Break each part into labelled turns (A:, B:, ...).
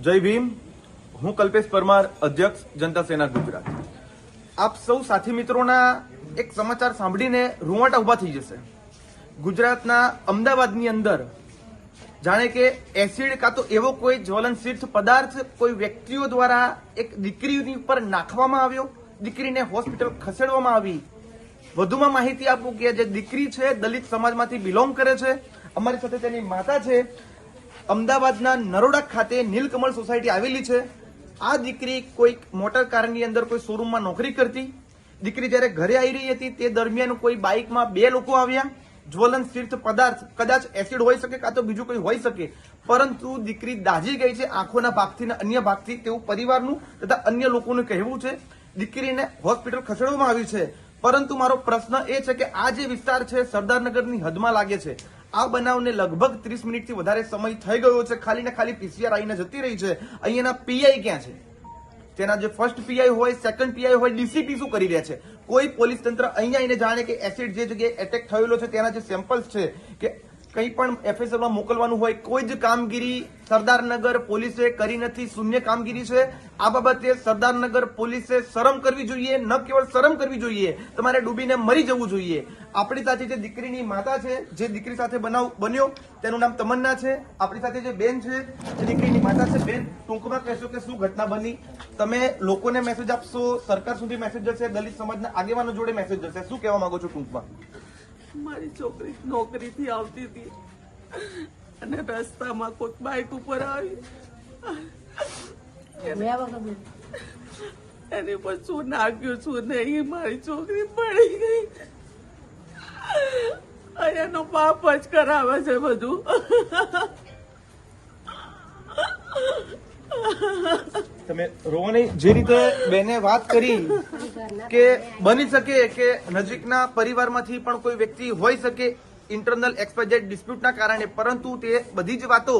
A: જય ભીમ। હું કલ્પેશ પરમાર, અધ્યક્ષ જનતા સેના ગુજરાત। આપ સૌ સાથી મિત્રોના એક સમાચાર સાંભળીને રૂવાટા ઉભા થઈ જશે। ગુજરાતના અમદાવાદની અંદર જાણે કે એસિડ કાં તો એવો કોઈ જ્વલનશીલ પદાર્થ કોઈ વ્યક્તિઓ દ્વારા એક દીકરીની ઉપર નાખવામાં આવ્યો, દીકરીને હોસ્પિટલ ખસેડવામાં આવી। વધુમાં માહિતી આપું કે જે દીકરી છે દલિત સમાજમાંથી બિલોંગ કરે છે, અમારી સાથે તેની માતા છે। અમદાવાદના નરોડા ખાતે નીલકમળ સોસાયટી આવેલી છે। આ દીકરી કોઈ મોટર કારની અંદર કોઈ શોરૂમમાં નોકરી કરતી। દીકરી જ્યારે ઘરે આવી રહી હતી તે દરમિયાન કોઈ બાઇકમાં બે લોકો આવ્યા। જ્વલનશીલ પદાર્થ કદાચ એસિડ હોઈ શકે કાં તો બીજું કોઈ હોઈ શકે, પરંતુ દીકરી દાઝી ગઈ છે આંખોના ભાગથી અને અન્ય ભાગથી, તેવું પરિવારનું તથા અન્ય લોકોનું કહેવું છે। દીકરીને હોસ્પિટલ ખસેડવામાં આવી છે, પરંતુ મારો પ્રશ્ન એ છે કે આ જે વિસ્તાર છે સરદારનગરની હદમાં લાગે છે। આ બનાવને લગભગ 30 મિનિટથી વધારે સમય થઈ ગયો છે। ખાલી ને ખાલી પીસીઆર આવીને જતી રહી છે। અહીંયાના પીઆઈ ક્યાં છે? તેના જે ફર્સ્ટ પીઆઈ હોય, સેકન્ડ પીઆઈ હોય, ડીસીપી શું કરી રહ્યા છે? કોઈ પોલીસ તંત્ર અહીંયા આવીને જાણે કે એસિડ જે જગ્યાએ એટેક થયેલો છે તેના જે સેમ્પલ્સ છે કે કંઈ પણ એફએસએલમાં મોકલવાનું હોય, કોઈ જ કામગીરી સરદારનગર પોલીસે કરી નથી। શૂન્ય કામગીરી છે। આ બાબતે સરદારનગર પોલીસે શરમ કરવી જોઈએ। ન કેવળ શરમ કરવી જોઈએ, તમારે ડૂબીને મરી જવું જોઈએ। આપણી સાથે જે દીકરીની માતા છે, જે દીકરી સાથે બનાવ બન્યો, તેનું નામ તમન્ના છે। આપણી સાથે જે બેન છે, જે દીકરીની માતા છે, બેન ટૂંકમાં કહેશો કે શું ઘટના બની? તમે લોકોને મેસેજ આપશો, સરકાર સુધી મેસેજ જશે, દલિત સમાજના આગેવાનો જોડે મેસેજ જશે, શું કહેવા માંગો છો ટૂંકમાં?
B: મારી છોકરી નોકરીથી આવતી હતી અને રસ્તામાં કોઈક બાઇક ઉપર આવી એની પર શું નાખ્યું શું નહીં, મારી છોકરી પડી ગઈ। એનો બાપ જ કરાવે છે બધું।
A: તમે રોવો નહીં। જે રીતે બેને વાત કરી કે બની શકે કે નજીકના પરિવારમાંથી પણ કોઈ વ્યક્તિ હોઈ શકે ઇન્ટરનલ એક્સપાઇઝેડ ડિસ્પ્યુટના કારણે, પરંતુ તે બધી જ વાતો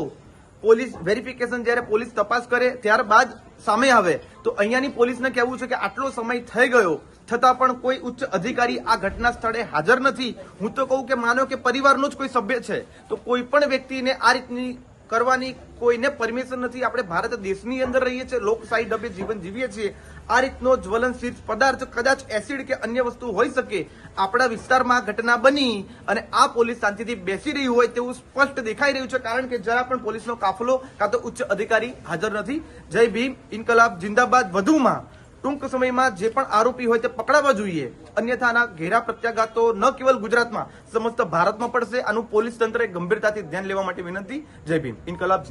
A: પોલીસ વેરિફિકેશન જ્યારે પોલીસ તપાસ કરે ત્યારબાદ સામે આવે તો અહીંયાની પોલીસને કહેવું છે કે આટલો સમય થઈ ગયો છતાં પણ કોઈ ઉચ્ચ અધિકારી આ ઘટના સ્થળે હાજર નથી। હું તો કહું કે માનો કે પરિવારનો જ કોઈ સભ્ય છે તો કોઈ પણ વ્યક્તિને આ રીતની કરવાની કોઈને પરમિશન નથી। આપણે ભારત દેશની અંદર રહીએ છીએ, લોકશાહી ઢબે જીવન જીવીએ છીએ। આ રીતનો જ્વલનશીલ પદાર્થ કદાચ એસિડ કે અન્ય વસ્તુ હોઈ શકે। આપણા વિસ્તારમાં ઘટના બની અને આ પોલીસ શાંતિથી બેસી રહી હોય તેવું સ્પષ્ટ દેખાઈ રહ્યું છે, કારણ કે જરા પણ પોલીસનો કાફલો કાં તો ઉચ્ચ અધિકારી હાજર નથી। જય ભીમ, ઇન્કલાબ જિંદાબાદ। વધુમાં ટૂંક સમયમાં જે પણ આરોપી હોય તે પકડાવા જોઈએ, અન્યથા આના ઘેરા પ્રત્યાઘાતો ન કેવલ ગુજરાતમાં સમસ્ત ભારતમાં પડશે। આનું પોલીસ તંત્રે ગંભીરતાથી ધ્યાન લેવા માટે વિનંતી। જય ભીમ, ઇન્કલાબ।